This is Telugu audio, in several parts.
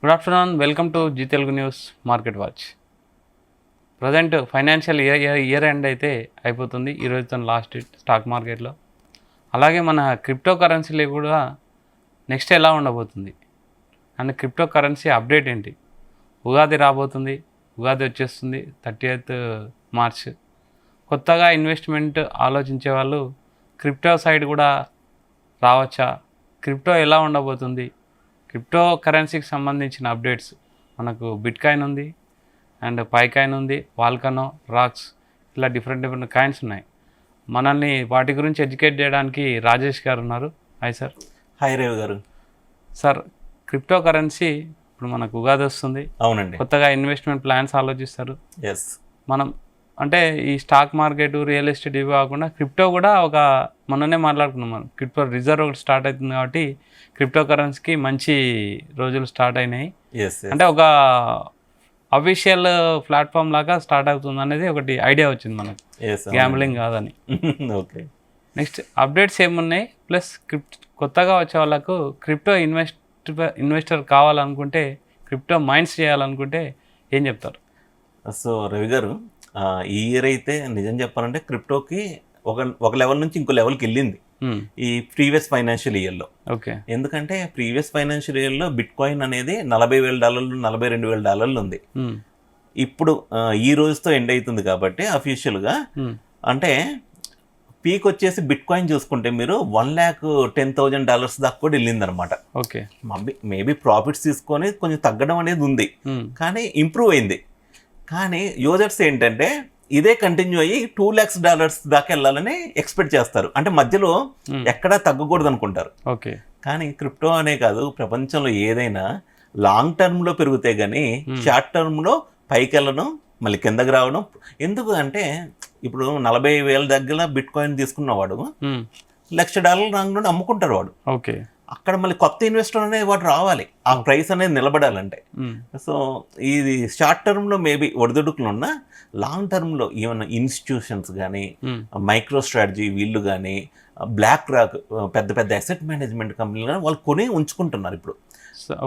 Good afternoon, welcome to Zee Telugu news market watch. Present financial year end అయితే అయిపోతుంది ఈ రోజుతో లాస్ట్ స్టాక్ మార్కెట్లో. అలాగే మన క్రిప్టో కరెన్సీలో కూడా నెక్స్ట్ ఎలా ఉండబోతుంది అండ్ క్రిప్టో కరెన్సీ అప్డేట్ ఏంటి. ఉగాది రాబోతుంది, ఉగాది వచ్చేస్తుంది 30th మార్చ్. కొత్తగా ఇన్వెస్ట్మెంట్ ఆలోచించే వాళ్ళు క్రిప్టో సైడ్ కూడా రావచ్చా, క్రిప్టో ఎలా ఉండబోతుంది, క్రిప్టో కరెన్సీకి సంబంధించిన అప్డేట్స్ మనకు బిట్కాయిన్ ఉంది అండ్ పైకాయిన్ ఉంది, వాల్కనో, రాక్స్, ఇలా డిఫరెంట్ కాయిన్స్ ఉన్నాయి. మనల్ని వాటి గురించి ఎడ్యుకేట్ చేయడానికి రాజేష్ గారు ఉన్నారు. Hi sir. హాయ్ రేవ్ గారు. సార్, క్రిప్టో కరెన్సీ ఇప్పుడు మనకు ఉగాది వస్తుంది. అవునండి. కొత్తగా ఇన్వెస్ట్మెంట్ ప్లాన్స్ ఆలోచిస్తారు. ఎస్. మనం అంటే ఈ స్టాక్ మార్కెట్, రియల్ ఎస్టేట్ ఇవి కాకుండా క్రిప్టో కూడా ఒక మొన్ననే మాట్లాడుకున్నాం. మనం క్రిప్టో రిజర్వ్ ఒకటి స్టార్ట్ అవుతుంది కాబట్టి క్రిప్టో కరెన్సీకి మంచి రోజులు స్టార్ట్ అయినాయి. అంటే ఒక అఫీషియల్ ప్లాట్ఫామ్ లాగా స్టార్ట్ అవుతుంది అనేది ఒకటి ఐడియా వచ్చింది మనకు, గ్యాంబ్లింగ్ కాదని. ఓకే. నెక్స్ట్ అప్డేట్స్ ఏమున్నాయి, ప్లస్ కొత్తగా వచ్చే వాళ్ళకు క్రిప్టో ఇన్వెస్టర్ కావాలనుకుంటే, క్రిప్టో మైన్స్ చేయాలనుకుంటే ఏం చెప్తారు? సో రవి గారు, ఈ ఇయర్ అయితే నిజం చెప్పాలంటే క్రిప్టోకి ఒక లెవెల్ నుంచి ఇంకో లెవెల్కి వెళ్ళింది ఈ ప్రీవియస్ ఫైనాన్షియల్ ఇయర్లో. ఓకే. ఎందుకంటే ప్రీవియస్ ఫైనాన్షియల్ ఇయర్లో బిట్ కాయిన్ అనేది $40,000 $42,000 ఉంది. ఇప్పుడు ఈ రోజుతో ఎండ్ అవుతుంది కాబట్టి అఫీషియల్గా అంటే పీక్ వచ్చేసి బిట్ కాయిన్ చూసుకుంటే మీరు $110,000 దాకా కూడా వెళ్ళింది అనమాట. ఓకే. మేబీ ప్రాఫిట్స్ తీసుకొని కొంచెం తగ్గడం అనేది ఉంది, కానీ ఇంప్రూవ్ అయింది. కానీ యూజర్స్ ఏంటంటే ఇదే కంటిన్యూ అయ్యి $2,00,000 దాకా వెళ్ళాలని ఎక్స్పెక్ట్ చేస్తారు. అంటే మధ్యలో ఎక్కడా తగ్గకూడదు అనుకుంటారు. ఓకే. కానీ క్రిప్టో అనే కాదు, ప్రపంచంలో ఏదైనా లాంగ్ టర్మ్లో పెరిగితే కానీ షార్ట్ టర్మ్లో పైకి వెళ్ళడం, మళ్ళీ కిందకి రావడం. ఎందుకు అంటే ఇప్పుడు 40,000 దగ్గర బిట్ కాయిన్ తీసుకున్నవాడు $1,00,000 రాగానే అమ్ముకుంటారు వాడు. ఓకే. అక్కడ మళ్ళీ కొత్త ఇన్వెస్టర్ అనేది వాడు రావాలి, ఆ ప్రైస్ అనేది నిలబడాలంటే. సో ఇది షార్ట్ టర్మ్లో మేబీ ఒడిదుడుకులు ఉన్నా, లాంగ్ టర్మ్లో ఈవెన్ ఇన్స్టిట్యూషన్స్ కానీ, మైక్రో స్ట్రాటజీ వీళ్ళు కానీ, బ్లాక్ రాక్ పెద్ద పెద్ద అసెట్ మేనేజ్మెంట్ కంపెనీలు కానీ వాళ్ళు కొని ఉంచుకుంటున్నారు ఇప్పుడు.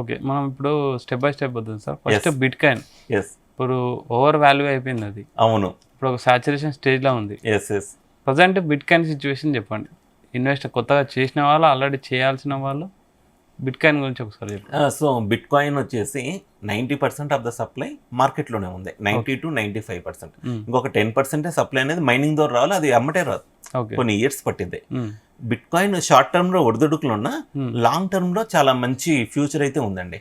ఓకే, మనం ఇప్పుడు స్టెప్ బై స్టెప్ వద్దాం sir. First bitcoin. Yes. ఇప్పుడు ఓవర్ వాల్యూ అయిపోయింది అది. అవును. ఇప్పుడు ఒక సాచురేషన్ స్టేజ్లో ఉంది. Yes yes. Present bitcoin situation చెప్పండి. ఇన్వెస్టర్ కొత్తగా చేసిన వాళ్ళు, ఆల్రెడీ చేయాల్సిన వాళ్ళు, బిట్ కాయిన్ గురించి ఒకసారి చెప్పండి. సో బిట్ కాయిన్ వచ్చేసి 90% ఆఫ్ ద సప్లై మార్కెట్లోనే ఉంది, 90 to 95%. ఇంకొక 10% సప్లై అనేది మైనింగ్ ద్వారా రావాలి, అది అమ్మటే రాదు, కొన్ని ఇయర్స్ పట్టింది. బిట్ కాయిన్ షార్ట్ టర్మ్లో ఒడిదుడుకులు ఉన్నా లాంగ్ టర్మ్లో చాలా మంచి ఫ్యూచర్ అయితే ఉందండి.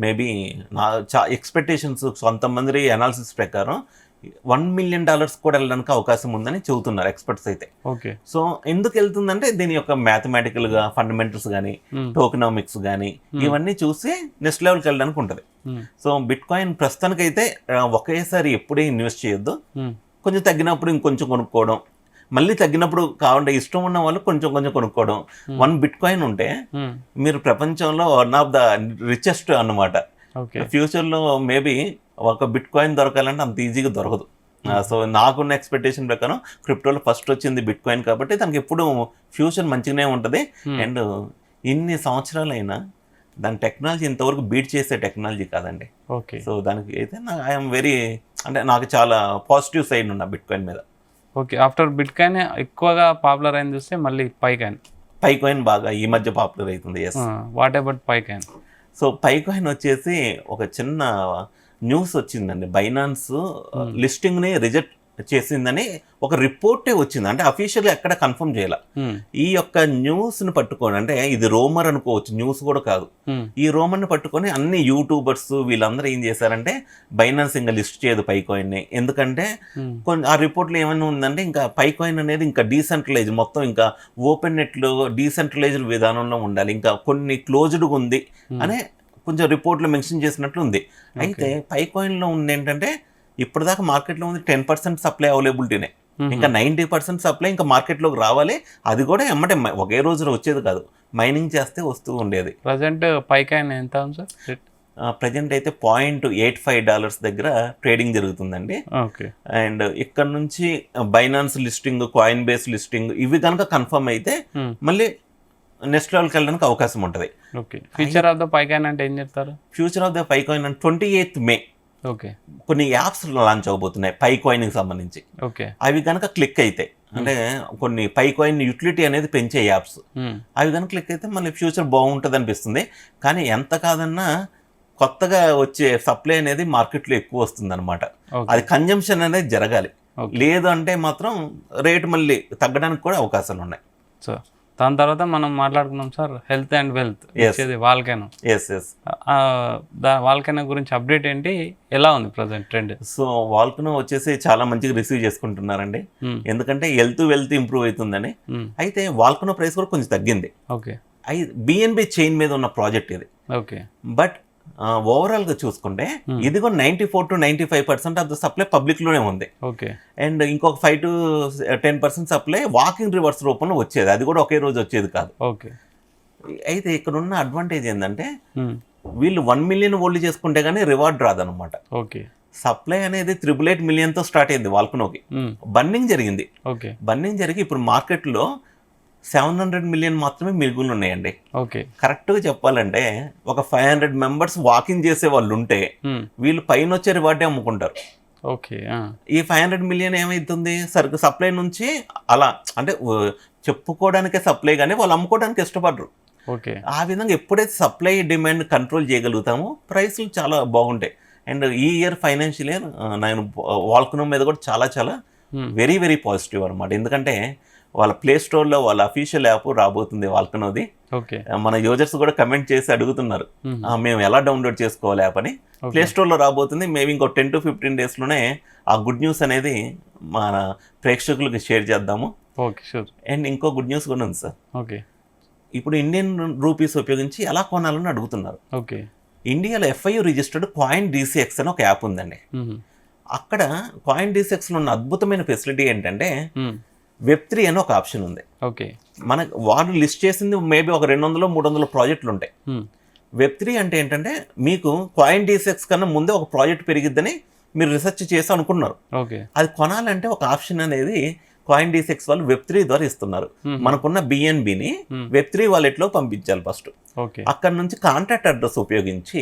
మేబీ నా ఎక్స్పెక్టేషన్స్ కొంతమంది అనాలిసిస్ ప్రకారం $1 million కూడా వెళ్ళడానికి అవకాశం ఉందని చెబుతున్నారు ఎక్స్పర్ట్స్ అయితే. ఓకే. సో ఎందుకు వెళ్తుందంటే దీని యొక్క మ్యాథమెటికల్గా ఫండమెంటల్స్ కానీ, టోకెనామిక్స్ కానీ ఇవన్నీ చూసి నెక్స్ట్ లెవెల్కి వెళ్ళడానికి ఉంటుంది. సో బిట్ కాయిన్ ప్రస్తుతానికైతే ఒకేసారి ఎప్పుడే ఇన్వెస్ట్ చేయొద్దు, కొంచెం తగ్గినప్పుడు ఇంకొంచెం కొనుక్కోవడం, మళ్ళీ తగ్గినప్పుడు కావాలంటే ఇష్టం ఉన్న వాళ్ళు కొంచెం కొంచెం కొనుక్కోవడం. 1 బిట్ కాయిన్ ఉంటే మీరు ప్రపంచంలో వన్ ఆఫ్ ద రిచెస్ట్ అన్నమాట. ఫ్యూచర్లో మేబీ ఒక బిట్ కాయిన్ దొరకాలంటే అంత ఈజీగా దొరకదు. సో నాకున్న ఎక్స్పెక్టేషన్ ప్రకారం క్రిప్టోలో ఫస్ట్ వచ్చింది బిట్ కాయిన్ కాబట్టి దానికి ఎప్పుడు ఫ్యూచర్ మంచిగానే ఉంటుంది. అండ్ ఇన్ని సంవత్సరాలైనా దాని టెక్నాలజీ ఇంతవరకు బీట్ చేసే టెక్నాలజీ కాదండి. ఓకే. సో దానికి అయితే ఐఎమ్ వెరీ, అంటే నాకు చాలా పాజిటివ్ సైడ్ ఉన్నా బిట్ కాయిన్ మీద. ఓకే. ఆఫ్టర్ బిట్ కాయిన్ ఎక్కువగా పాపులర్ అయింది చూస్తే మళ్ళీ పై కాయిన్ బాగా ఈ మధ్య పాపులర్ అవుతుంది. Yes. What about Pi coin? So Pi coin వచ్చేసి ఒక చిన్న న్యూస్ వచ్చిందండి. బైనాన్స్ లిస్టింగ్ని రిజెక్ట్ చేసిందని ఒక రిపోర్టే వచ్చింది, అంటే అఫీషియల్గా ఎక్కడ కన్ఫర్మ్ చేయాల. ఈ యొక్క న్యూస్ని పట్టుకొని, అంటే ఇది రోమర్ అనుకోవచ్చు, న్యూస్ కూడా కాదు, ఈ రోమర్ని పట్టుకొని అన్ని యూట్యూబర్స్ వీళ్ళందరూ ఏం చేశారంటే బైనాన్స్ ఇంకా లిస్ట్ చేయదు పై కాయిన్ని. ఎందుకంటే ఆ రిపోర్ట్లో ఏమైనా ఉందంటే ఇంకా పై కాయిన్ అనేది ఇంకా డీసెంట్రలైజ్, మొత్తం ఇంకా ఓపెన్ నెట్లో డీసెంట్రలైజ్డ్ విధానంలో ఉండాలి, ఇంకా కొన్ని క్లోజ్డ్గా ఉంది అనే కొంచెం రిపోర్ట్లో మెన్షన్ చేసినట్లు ఉంది. అయితే పై కాయిన్లో ఉంది ఏంటంటే ఇప్పటిదాకా మార్కెట్లో ఉంది 10% సప్లై అవైలబిలిటీనే, ఇంకా 90% సప్లై ఇంకా మార్కెట్లోకి రావాలి. అది కూడా ఎమ్మటే ఒకే రోజులో వచ్చేది కాదు, మైనింగ్ చేస్తే వస్తూ ఉండేది. ప్రజెంట్ పై కాయిన్ ఎంత ఉంది సార్? ప్రజెంట్ అయితే $0.85 దగ్గర ట్రేడింగ్ జరుగుతుందండి. ఓకే. అండ్ ఇక్కడ నుంచి Binance listing, coin base listing ఇవి కనుక కన్ఫర్మ్ అయితే మళ్ళీ నెక్స్ట్ లెవెల్కి వెళ్ళడానికి అవకాశం ఉంటుంది. ఓకే. ఫ్యూచర్ ఆఫ్ ద పైకాయిన్ అంటే ఏం చెప్తారు? ఫ్యూచర్ ఆఫ్ ద పైకాయిన్ అంటే 28th May ఓకే. కొన్ని యాప్స్ లాంచ్ అవబోతున్నాయి పైకాయిన్కి సంబంధించి. ఓకే. అవి కనుక క్లిక్ అయితే అంటే కొన్ని పైకాయిన్ యూటిలిటీ అనేది పెంచే యాప్స్ అవి కనుక క్లిక్ అయితే మళ్ళీ ఫ్యూచర్ బాగుంటుంది అనిపిస్తుంది. కానీ ఎంత కాదన్నా కొత్తగా వచ్చే సప్లై అనేది మార్కెట్లో ఎక్కువ వస్తుంది అనమాట. అది కన్జంప్షన్ అనేది జరగాలి. లేదు అంటే మాత్రం రేటు మళ్ళీ తగ్గడానికి కూడా అవకాశాలు ఉన్నాయి. సో దాని తర్వాత మనం మాట్లాడుకున్నాం సార్ హెల్త్ అండ్ వెల్త్ వచ్చేది వాల్కెనో. వాల్కెనో గురించి అప్డేట్ ఏంటి, ఎలా ఉంది ప్రజెంట్ ట్రెండ్? సో వాల్కెనో వచ్చేసి చాలా మంచిగా రిసీవ్ చేసుకుంటున్నారండి, ఎందుకంటే వెల్త్ ఇంప్రూవ్ అవుతుందని. అయితే వాల్కెనో ప్రైస్ కూడా కొంచెం తగ్గింది. ఓకే. బిఎన్బి చైన్ మీద ఉన్న ప్రాజెక్ట్ ఇది. ఓకే. బట్ ఓవరాల్ గా చూసుకుంటే ఇదిగో 94 to 95% of the supply public లోనే ఉంది. ఓకే. అండ్ ఇంకొక 5 to 10% సప్లై వాకింగ్ రివర్స్ రూపంలో వచ్చేది, అది కూడా ఒకే రోజు వచ్చేది కాదు. ఓకే. అయితే ఇక్కడ ఉన్న అడ్వాంటేజ్ ఏంటంటే వీళ్ళు 1 million ఓల్డ్ చేసుకుంటే గానీ రివార్డ్ రాదనమాట. ఓకే. సప్లై అనేది 888 million తో స్టార్ట్ అయింది వాల్కనోకి. బర్నింగ్ జరిగింది. ఓకే. బర్నింగ్ జరిగి ఇప్పుడు మార్కెట్లో 700 million మాత్రమే మిగులు ఉన్నాయండి. ఓకే. కరెక్ట్గా చెప్పాలంటే ఒక 500 members వాకింగ్ చేసే వాళ్ళు ఉంటే వీళ్ళు పైన వచ్చే రివార్డే అమ్ముకుంటారు. ఓకే. ఈ 500 million ఏమైతుంది సరుకు సప్లై నుంచి అలా అంటే చెప్పుకోవడానికే సప్లై కానీ వాళ్ళు అమ్ముకోవడానికి ఇష్టపడరు. ఓకే. ఆ విధంగా ఎప్పుడైతే సప్లై డిమాండ్ కంట్రోల్ చేయగలుగుతామో ప్రైస్లు చాలా బాగుంటాయి. అండ్ ఈ ఇయర్ ఫైనాన్షియల్ ఇయర్ నేను వాల్కనో మీద కూడా చాలా వెరీ వెరీ పాజిటివ్ అనమాట. ఎందుకంటే వాళ్ళ ప్లే స్టోర్లో వాళ్ళ అఫీషియల్ యాప్ రాబోతుంది వాల్కనోది. ఓకే. మన యూజర్స్ కూడా కమెంట్ చేసి అడుగుతున్నారు మేము ఎలా డౌన్లోడ్ చేసుకోవాలి యాప్ అని. ప్లే స్టోర్లో రాబోతుంది. మేబీ ఇంకో 10 to 15 daysలోనే ఆ గుడ్ న్యూస్ అనేది మన ప్రేక్షకులకు షేర్ చేద్దాము. Okay, sure. అండ్ ఇంకో గుడ్ న్యూస్ కూడా ఉంది సార్. ఓకే. ఇప్పుడు ఇండియన్ రూపీస్ ఉపయోగించి ఎలా కొనాలని అడుగుతున్నారు. ఓకే. ఇండియాలో FIU రిజిస్టర్డ్ కాయిన్ DCX అని ఒక యాప్ ఉందండి. అక్కడ కాయిన్ DCXలో ఉన్న అద్భుతమైన ఫెసిలిటీ ఏంటంటే Web3 అని ఒక ఆప్షన్ ఉంది. ఓకే. మనకు వాళ్ళు లిస్ట్ చేసింది మేబీ ఒక 200-300 ప్రాజెక్టులు ఉంటాయి. Web3 అంటే ఏంటంటే మీకు కాయిన్ DCX కన్నా ముందే ఒక ప్రాజెక్ట్ పెరిగిద్దని మీరు రీసెర్చ్ చేసి అనుకున్నారు. ఓకే. అది కొనాలంటే ఒక ఆప్షన్ అనేది కాయిన్ DCX వాళ్ళు Web3 ద్వారా ఇస్తున్నారు. మనకున్న BNBని Web3 వాలెట్లో పంపించాలి ఫస్ట్. అక్కడ నుంచి కాంటాక్ట్ అడ్రస్ ఉపయోగించి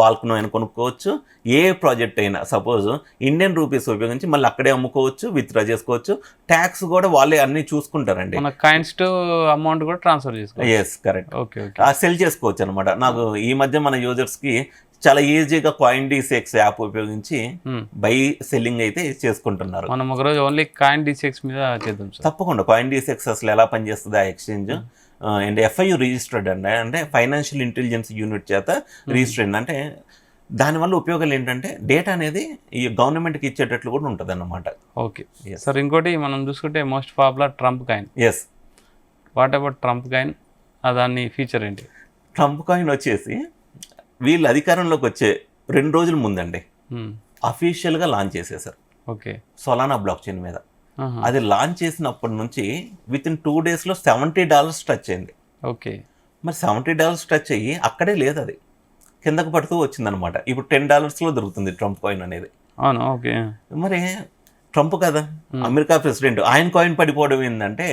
వాల్కనో అయినా కొనుక్కోవచ్చు. ఏ ప్రాజెక్ట్ అయినా సపోజ్ ఇండియన్ రూపీస్ ఉపయోగించి మళ్ళీ అక్కడే అమ్ముకోవచ్చు, విత్డ్రా చేసుకోవచ్చు. ట్యాక్స్ కూడా వాళ్ళే అన్ని చూసుకుంటారండి. కాయిన్స్ టు అమౌంట్ కూడా ట్రాన్స్ఫర్ చేసుకోవచ్చు. Yes, correct. సెల్ చేసుకోవచ్చు అనమాట. నాకు ఈ మధ్య మన యూజర్స్కి చాలా ఈజీగా కాయిన్ DCX యాప్ ఉపయోగించి బై సెల్లింగ్ అయితే చేసుకుంటున్నారు. మనం ఒకరోజు ఓన్లీ కాయిన్ DCX మీద చేద్దాం సార్. తప్పకుండా. కాయిన్ DCX అసలు ఎలా పనిచేస్తుంది ఆ ఎక్స్చేంజ్. అండ్ FIU రిజిస్టర్డ్ అండి, అంటే ఫైనాన్షియల్ ఇంటెలిజెన్స్ యూనిట్ చేత రిజిస్టర్డ్. అంటే దానివల్ల ఉపయోగాలు ఏంటంటే డేటా అనేది ఈ గవర్నమెంట్కి ఇచ్చేటట్లు కూడా ఉంటుంది అన్నమాట. Okay sir. ఇంకోటి మనం చూసుకుంటే most popular Trump coin. Yes. What about Trump coin, దాని ఫీచర్ ఏంటి? ట్రంప్ కాయిన్ వచ్చేసి వీళ్ళు అధికారంలోకి వచ్చే 2 రోజుల ముందండి అఫీషియల్గా లాంచ్ చేసేసారు. ఓకే. సొలానా బ్లాక్ చైన్ మీద. అది లాంచ్ చేసినప్పటి నుంచి విత్ ఇన్ 2 daysలో $70 టచ్ అయింది. ఓకే. మరి $70 టచ్ అయ్యి అక్కడే లేదు, అది కిందకు పడుతూ వచ్చిందనమాట. ఇప్పుడు $10లో దొరుకుతుంది ట్రంప్ కాయిన్ అనేది. అవును. ఓకే. మరి ట్రంప్ కదా అమెరికా ప్రెసిడెంట్, ఆయన కాయిన్ పడిపోవడం ఏంటంటే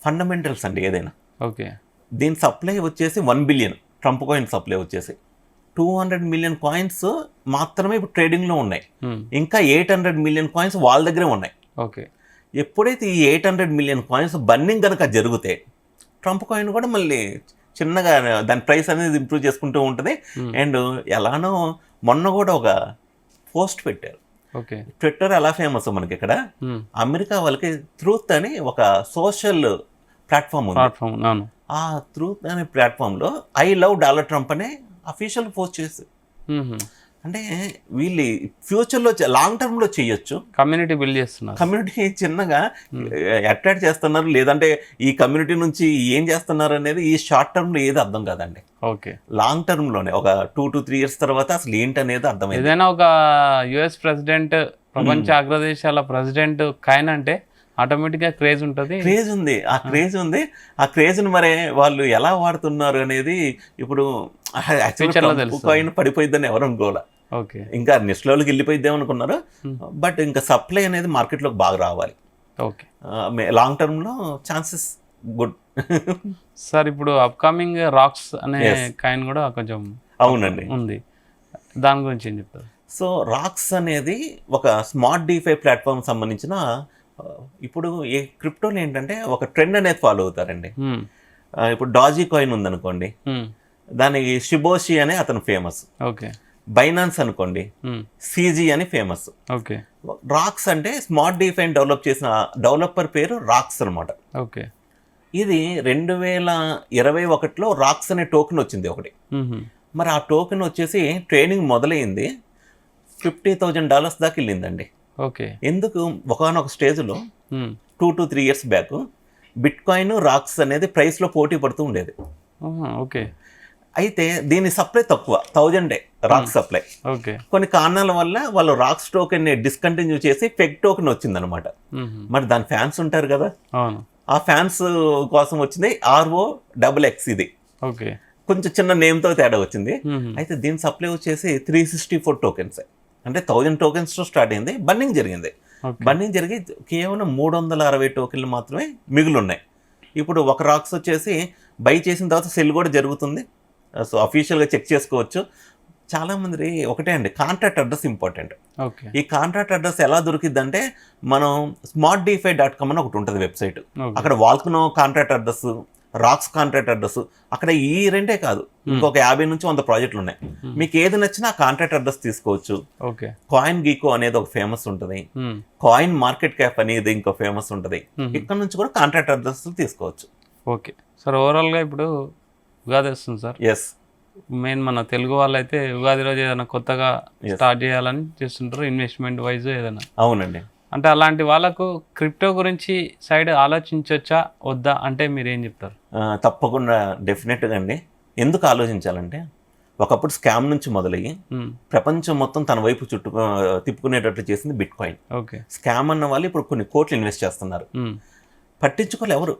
ఫండమెంటల్స్ అండి ఏదైనా. ఓకే. దీని సప్లై వచ్చేసి 1 billion. ట్రంప్ కాయిన్ సప్లై వచ్చేసి 200 million కాయిన్స్ మాత్రమే ఇప్పుడు ట్రేడింగ్లో ఉన్నాయి. ఇంకా 800 million కాయిన్స్ వాళ్ళ దగ్గరే ఉన్నాయి. ఓకే. ఎప్పుడైతే ఈ 800 million కాయిన్స్ బర్నింగ్ కనుక జరిగితే ట్రంప్ కాయిన్ కూడా మళ్ళీ చిన్నగా దాని ప్రైస్ అనేది ఇంప్రూవ్ చేసుకుంటూ ఉంటుంది. అండ్ ఎలానో మొన్న కూడా ఒక పోస్ట్ పెట్టారు. ఓకే. ట్విట్టర్ ఎలా ఫేమస్ మనకి ఇక్కడ, అమెరికా వాళ్ళకి ట్రూత్ అని ఒక సోషల్ ప్లాట్ఫామ్ ఉంది. ఆ ట్రూత్ అనే ప్లాట్ఫామ్లో ఐ లవ్ డాలర్ ట్రంప్ అనే అఫీషియల్ పోస్ట్ చేసి, అంటే వీళ్ళు ఫ్యూచర్లో లాంగ్ టర్మ్లో చేయొచ్చు. కమ్యూనిటీ బిల్డ్ చేస్తున్నారు. కమ్యూనిటీ చిన్నగా అట్రాక్ట్ చేస్తున్నారు. లేదంటే ఈ కమ్యూనిటీ నుంచి ఏం చేస్తున్నారు అనేది ఈ షార్ట్ టర్మ్లో ఏది అర్థం కాదండి. ఓకే. లాంగ్ టర్మ్లోనే ఒక 2 to 3 years తర్వాత అసలు ఏంటి అనేది అర్థమైంది. ఏదైనా ఒక US ప్రెసిడెంట్, ప్రపంచ అగ్రదేశాల ప్రెసిడెంట్ కాయిన్ అంటే ఆటోమేటిక్గా క్రేజ్ ఉంటుంది. క్రేజ్ ఉంది. ఆ క్రేజ్ని మరి వాళ్ళు ఎలా వాడుతున్నారు అనేది ఇప్పుడు కాయిన్ పడిపోయిద్దని ఎవరు అనుకోవాలి. ఓకే. ఇంకా నెక్స్ట్ లెవెల్కి వెళ్ళిపోయిద్దాం అనుకున్నారు. బట్ ఇంకా సప్లై అనేది మార్కెట్లోకి బాగా రావాలి. ఓకే. లాంగ్ టర్మ్లో ఛాన్సెస్ గుడ్. సార్ ఇప్పుడు అప్కమింగ్ రాక్స్ అనే Yes. కాయిన్ కూడా కొంచెం అవునండి. ఉంది, దాని గురించి ఏం చెప్తారు? సో రాక్స్ అనేది ఒక స్మార్ట్ డిఫై ప్లాట్ఫామ్ సంబంధించిన ఇప్పుడు ఈ క్రిప్టోలు ఏంటంటే ఒక ట్రెండ్ అనేది ఫాలో అవుతారండి. Hmm. ఇప్పుడు డాజీ కాయిన్ ఉందనుకోండి, Hmm. దానికి షిబోషి అనే అతను ఫేమస్. ఓకే. బైనాన్స్ అనుకోండి, Hmm. సీజీ అని ఫేమస్. ఓకే. రాక్స్ అంటే స్మార్ట్ డిఫైన్ డెవలప్ చేసిన డెవలపర్ పేరు రాక్స్ అనమాట. ఓకే. ఇది 2021లో రాక్స్ అనే టోకెన్ వచ్చింది ఒకటి. Mhm. మరి ఆ టోకెన్ వచ్చేసి ట్రేడింగ్ మొదలైంది $50,000 దాకా వెళ్ళిందండి. ఓకే. ఎందుకు ఒకనొక స్టేజ్లో Hmm. 2 to 3 years back bitcoin rocks అనేది ప్రైస్లో పోటీ పడుతూ ఉండేది. ఓకే. అయితే దీని సప్లై తక్కువ, 1000 రాక్స్ సప్లై. ఓకే. కొన్ని కారణాల వల్ల వాళ్ళు రాక్స్ టోకెన్ని డిస్కంటిన్యూ చేసి ఫెక్ టోకెన్ వచ్చిందనమాట. Mhm. మరి దాని ఫ్యాన్స్ ఉంటారు కదా, అవును. ఆ ఫ్యాన్స్ కోసం వచ్చింది ROXX. ఇది ఓకే. కొంచెం చిన్న నేమ్తో తేడా వచ్చింది. Mhm. అయితే దీని సప్లై వచ్చేసి 364 టోకెన్స్, అంటే 1000 టోకెన్స్తో స్టార్ట్ అయింది. బన్నింగ్ జరిగింది. ఓకే. బన్నింగ్ జరిగి కేవలం 360 టోకెన్లు మాత్రమే మిగిలి ఉన్నాయి. ఇప్పుడు ఒక రాక్స్ వచ్చేసి బై చేసిన తర్వాత సెల్ కూడా జరుగుతుంది. సో అఫీషియల్గా చెక్ చేసుకోవచ్చు. చాలామంది ఒకటే అండి, కాంట్రాక్ట్ అడ్రస్ ఇంపార్టెంట్. ఓకే. ఈ కాంట్రాక్ట్ అడ్రస్ ఎలా దొరికిద్దంటే మనం smartdefi.com అని ఒకటి ఉంటుంది వెబ్సైట్. ఓకే. అక్కడ volcano contract address, rocks contract address, అక్కడ ఈ రెండే కాదు, ఇంకొక 50 నుంచి 100 ప్రాజెక్టులు ఉన్నాయి. మీకు ఏది నచ్చినా కాంట్రాక్ట్ అడ్రస్ తీసుకోవచ్చు. ఓకే. కాయిన్ గీకో అనేది ఒక ఫేమస్ ఉంటుంది, Hmm. కాయిన్ మార్కెట్ క్యాప్ అనేది ఇంకో ఫేమస్ ఉంటుంది. Mhm. ఇక్కడ నుంచి కూడా కాంట్రాక్ట్ అడ్రస్ తీసుకోవచ్చు. ఓకే. సార్ ఓవరాల్గా ఇప్పుడు ఉగాది వస్తుంది సార్. ఎస్. మెయిన్ మన తెలుగు వాళ్ళు అయితే ఉగాది రోజు ఏదైనా కొత్తగా Yes. స్టార్ట్ చేయాలని చేస్తుంటారు, ఇన్వెస్ట్మెంట్ వైజ్ ఏదైనా. అవునండి. అంటే అలాంటి వాళ్ళకు క్రిప్టో గురించి సైడ్ ఆలోచించవచ్చా వద్దా అంటే మీరు ఏం చెప్తారు? తప్పకుండా డెఫినెట్గా అండి. ఎందుకు ఆలోచించాలంటే ఒకప్పుడు స్కామ్ నుంచి మొదలయ్యి Hmm. ప్రపంచం మొత్తం తన వైపు తిప్పుకునేటట్లు చేసింది బిట్ కాయిన్. ఓకే. స్కామ్ అన్న వాళ్ళు ఇప్పుడు కొన్ని కోట్లు ఇన్వెస్ట్ చేస్తున్నారు. Hmm. పట్టించుకోలే ఎవరు.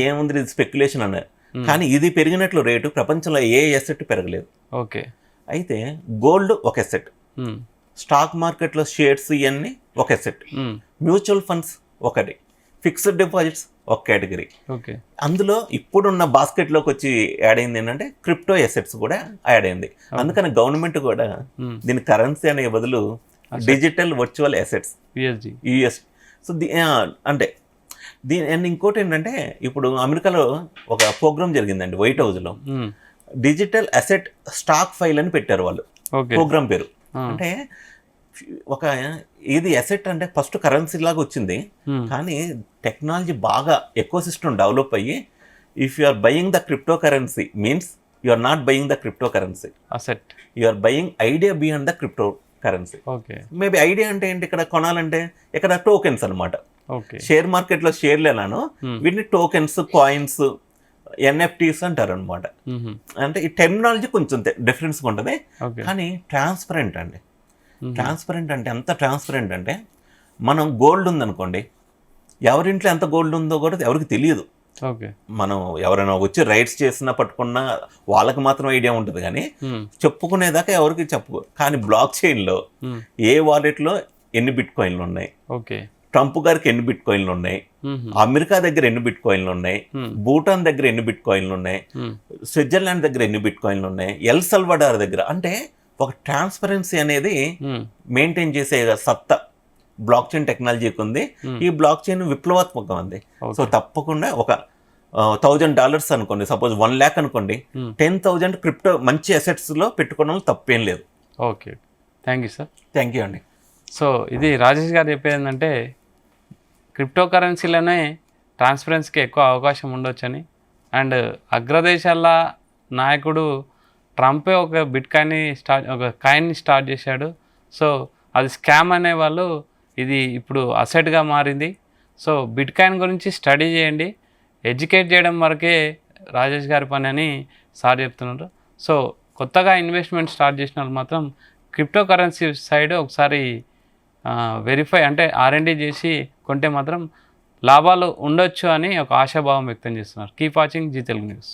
ఏముంది ఇది స్పెక్యులేషన్ అన్నారు. కానీ ఇది పెరిగినట్లు రేటు ప్రపంచంలో ఏ ఎసెట్ పెరగలేదు. ఓకే. అయితే గోల్డ్ ఒక ఎసెట్, Hmm. స్టాక్ మార్కెట్లో షేర్స్ ఇవన్నీ ఒక ఎసెట్, Hmm. మ్యూచువల్ ఫండ్స్ ఒకటి, ఫిక్స్డ్ డిపాజిట్స్ ఒక కేటగిరీ. ఓకే. అందులో ఇప్పుడున్న బాస్కెట్లోకి వచ్చి యాడ్ అయింది ఏంటంటే క్రిప్టో ఎసెట్స్ కూడా యాడ్ అయింది. అందుకని గవర్నమెంట్ కూడా Hmm. దీని కరెన్సీ అనే బదులు digital virtual assets USD. US. So అంటే అండ్ ఇంకోటి ఏంటంటే ఇప్పుడు అమెరికాలో ఒక ప్రోగ్రామ్ జరిగిందండి వైట్ హౌస్లో, Hmm. Digital asset stock file అని పెట్టారు వాళ్ళు. ఓకే. ప్రోగ్రామ్ పేరు Ah. అంటే ఒక ఇది అసెట్ అంటే ఫస్ట్ కరెన్సీ లాగా వచ్చింది. Hmm. కానీ టెక్నాలజీ బాగా ఎకో సిస్టమ్ డెవలప్ అయ్యి if you are buying the cryptocurrency means you are not buying the cryptocurrency, asset. You are buying idea beyond the cryptocurrency. Okay. Maybe idea అంటే ఏంటి, ఇక్కడ కొనాలంటే ఇక్కడ టోకెన్స్ అనమాట. ఓకే. షేర్ మార్కెట్లో షేర్లు ఎలానో వీటిని టోకెన్స్, కాయిన్స్, NFTs అంటారు అనమాట. Mhm. అంటే ఈ టెర్మినాలజీ కొంచెం డిఫరెన్స్ ఉంటుంది. ఓకే. కానీ ట్రాన్స్పరెంట్ అండి. ట్రాన్స్పరెంట్ అంటే ఎంత ట్రాన్స్పరెంట్ అంటే మనం గోల్డ్ ఉందనుకోండి, ఎవరింట్లో ఎంత గోల్డ్ ఉందో కూడా ఎవరికి తెలియదు. ఓకే. మనం ఎవరైనా వచ్చి రైడ్స్ చేసినా పట్టుకున్నా వాళ్ళకి మాత్రం ఐడియా ఉంటుంది, కానీ Hmm. చెప్పుకునేదాకా ఎవరికి చెప్పుకో. కానీ బ్లాక్ చైన్లో Hmm. ఏ వాలెట్లో ఎన్ని బిట్ కాయిన్లు ఉన్నాయి, ఓకే. ట్రంప్ గారికి ఎన్ని బిట్ కాయిన్లు ఉన్నాయి, Mhm. అమెరికా దగ్గర ఎన్ని బిట్ కాయిన్లు ఉన్నాయి, Hmm. భూటాన్ దగ్గర ఎన్ని బిట్ కాయిన్లు ఉన్నాయి, Hmm. స్విట్జర్లాండ్ దగ్గర ఎన్ని బిట్ కాయిన్లు ఉన్నాయి, ఎల్ సల్వడార్ దగ్గర. అంటే ఒక ట్రాన్స్పరెన్సీ అనేది Hmm. మెయింటైన్ చేసే సత్తా బ్లాక్ చైన్ టెక్నాలజీకి ఉంది. ఈ బ్లాక్ చైన్ విప్లవాత్మకం ఉంది. సో తప్పకుండా ఒక $1,000 అనుకోండి, సపోజ్ 1 lakh అనుకోండి, 10,000 క్రిప్టో మంచి అసెట్స్లో పెట్టుకోవడం తప్పేం లేదు. Okay. Thank you sir. Thank you అండి. సో ఇది రాజేష్ గారు చెప్పేది ఏంటంటే క్రిప్టో కరెన్సీలోనే ట్రాన్స్పరెన్సీకి ఎక్కువ అవకాశం ఉండొచ్చని, అండ్ అగ్రదేశాల నాయకుడు ట్రంపే ఒక బిట్ కాయిన్ని స్టార్ట్ చేశాడు. సో అది స్కామ్ అనేవాళ్ళు, ఇది ఇప్పుడు అసెట్గా మారింది. సో బిట్ కాయిన్ గురించి స్టడీ చేయండి, ఎడ్యుకేట్ చేయడం వరకే రాజేష్ గారి పని అని సార్ చెప్తున్నారు. సో కొత్తగా ఇన్వెస్ట్మెంట్ స్టార్ట్ చేసిన వాళ్ళు మాత్రం క్రిప్టో కరెన్సీ సైడ్ ఒకసారి వెరిఫై అంటే R&D చేసి కొంటే మాత్రం లాభాలు ఉండొచ్చు అని ఒక ఆశాభావం వ్యక్తం చేస్తున్నారు. Keep watching Zee Telugu news.